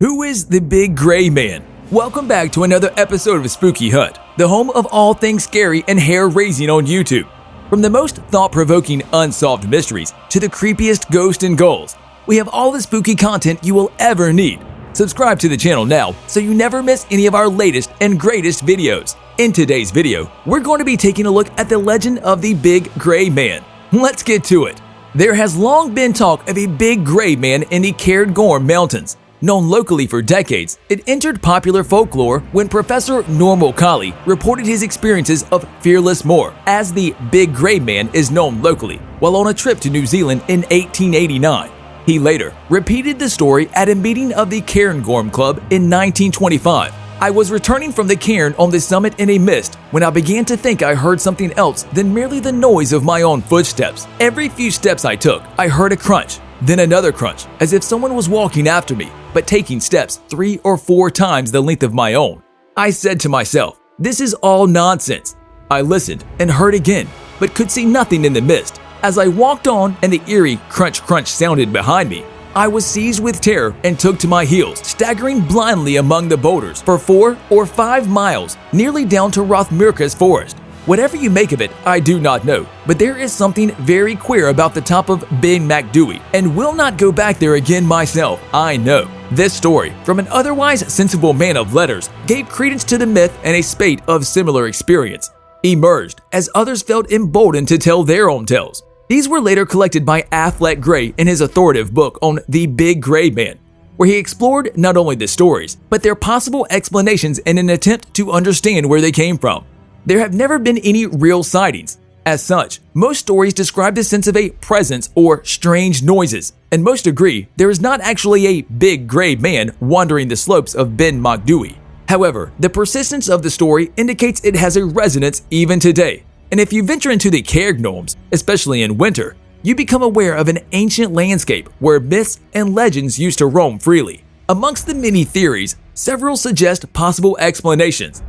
Who is the Big Gray Man? Welcome back to another episode of Spooky Hut, the home of all things scary and hair-raising on YouTube. From the most thought-provoking unsolved mysteries to the creepiest ghosts and ghouls, we have all the spooky content you will ever need. Subscribe to the channel now so you never miss any of our latest and greatest videos. In today's video, we're going to be taking a look at the legend of the Big Gray Man. Let's get to it. There has long been talk of a Big Gray Man in the Cairngorm Mountains. Known locally for decades, it entered popular folklore when Professor Normal Collie reported his experiences of Fearlas Mor, as the Big Gray Man is known locally, while on a trip to New Zealand in 1889. He later repeated the story at a meeting of the Cairngorm Club in 1925. I was returning from the cairn on the summit in a mist when I began to think I heard something else than merely the noise of my own footsteps. Every few steps I took, I heard a crunch, then another crunch, as if someone was walking after me, but taking steps 3 or 4 times the length of my own. I said to myself, this is all nonsense. I listened and heard again, but could see nothing in the mist. As I walked on and the eerie crunch crunch sounded behind me, I was seized with terror and took to my heels, staggering blindly among the boulders for 4 or 5 miles, nearly down to Rothmirka's forest. Whatever you make of it, I do not know, but there is something very queer about the top of 𝐦𝐸𝐸, and will not go back there again myself, I know. This story, from an otherwise sensible man of letters, gave credence to the myth, and a spate of similar experience emerged as others felt emboldened to tell their own tales. These were later collected by Affleck Gray in his authoritative book on the Big Gray Man, where he explored not only the stories, but their possible explanations in an attempt to understand where they came from. There have never been any real sightings. As such, most stories describe the sense of a presence or strange noises, and most agree there is not actually a Big Gray Man wandering the slopes of 𝐦𝐸𝐸. However, the persistence of the story indicates it has a resonance even today, and if you venture into the Cairngorms, especially in winter, you become aware of an ancient landscape where myths and legends used to roam freely. Amongst the many theories, several suggest possible explanations.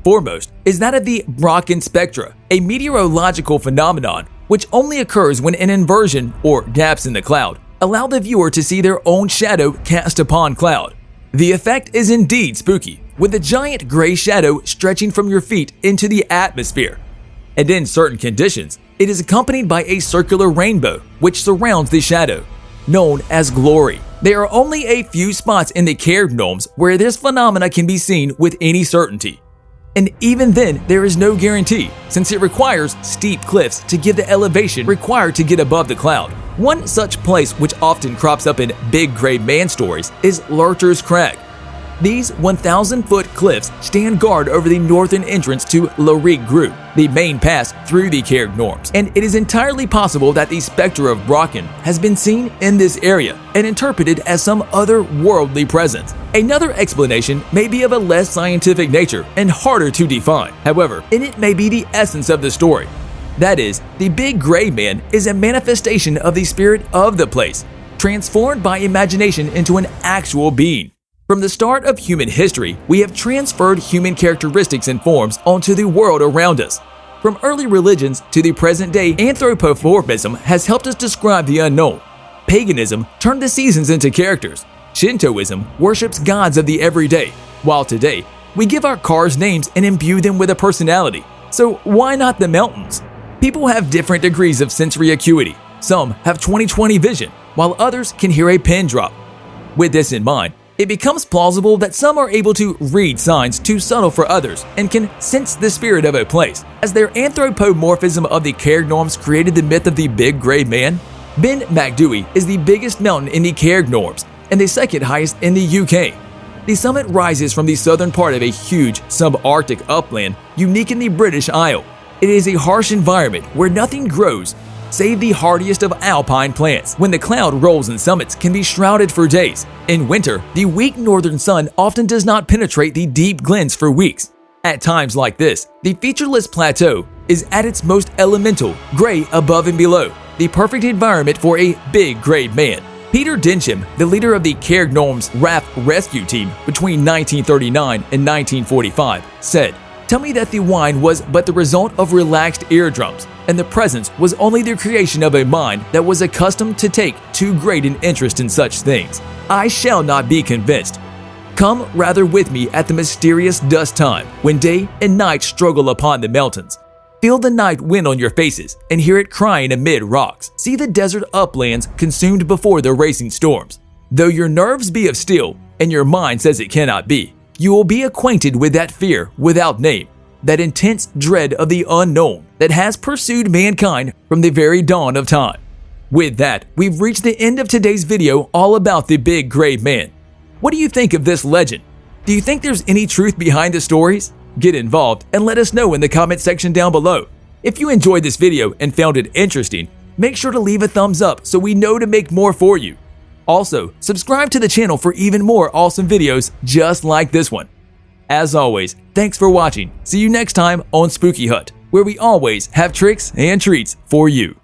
Foremost is that of the Brocken spectra, a meteorological phenomenon which only occurs when an inversion, or gaps in the cloud, allow the viewer to see their own shadow cast upon cloud. The effect is indeed spooky, with a giant gray shadow stretching from your feet into the atmosphere. And in certain conditions, it is accompanied by a circular rainbow which surrounds the shadow, known as glory. There are only a few spots in the Cairngorms where this phenomena can be seen with any certainty. And even then, there is no guarantee, since it requires steep cliffs to give the elevation required to get above the cloud. One such place which often crops up in Big Gray Man stories is Lurcher's Crag. These 1,000-foot cliffs stand guard over the northern entrance to 𝐦𝐸𝐸, the main pass through the Cairngorms, and it is entirely possible that the specter of Brocken has been seen in this area and interpreted as some other-worldly presence. Another explanation may be of a less scientific nature and harder to define. However, in it may be the essence of the story. That is, the Big Gray Man is a manifestation of the spirit of the place, transformed by imagination into an actual being. From the start of human history, we have transferred human characteristics and forms onto the world around us. From early religions to the present day, anthropomorphism has helped us describe the unknown. Paganism turned the seasons into characters. Shintoism worships gods of the everyday, while today, we give our cars names and imbue them with a personality. So why not the mountains? People have different degrees of sensory acuity. Some have 20/20 vision, while others can hear a pin drop. With this in mind, it becomes plausible that some are able to read signs too subtle for others and can sense the spirit of a place. As their anthropomorphism of the Cairngorms created the myth of the Big Gray Man, 𝐦𝐸𝐸 is the biggest mountain in the Cairngorms and the second highest in the UK. The summit rises from the southern part of a huge subarctic upland unique in the British Isle. It is a harsh environment where nothing grows save the hardiest of alpine plants. When the cloud rolls and summits can be shrouded for days. In winter, the weak northern sun often does not penetrate the deep glens for weeks. At times like this, the featureless plateau is at its most elemental, gray above and below, the perfect environment for a Big Gray Man. Peter Densham, the leader of the Cairngorm's raft rescue team between 1939 and 1945, said, "Tell me that the wine was but the result of relaxed eardrums, and the presence was only the creation of a mind that was accustomed to take too great an interest in such things. I shall not be convinced. Come rather with me at the mysterious dusk time when day and night struggle upon the mountains. Feel the night wind on your faces and hear it crying amid rocks. See the desert uplands consumed before the racing storms. Though your nerves be of steel and your mind says it cannot be, you will be acquainted with that fear without name, that intense dread of the unknown that has pursued mankind from the very dawn of time. With that, we've reached the end of today's video all about the Big Gray Man. What do you think of this legend? Do you think there's any truth behind the stories? Get involved and let us know in the comment section down below. If you enjoyed this video and found it interesting, make sure to leave a thumbs up so we know to make more for you. Also, subscribe to the channel for even more awesome videos just like this one. As always, thanks for watching. See you next time on Spooky Hut, where we always have tricks and treats for you.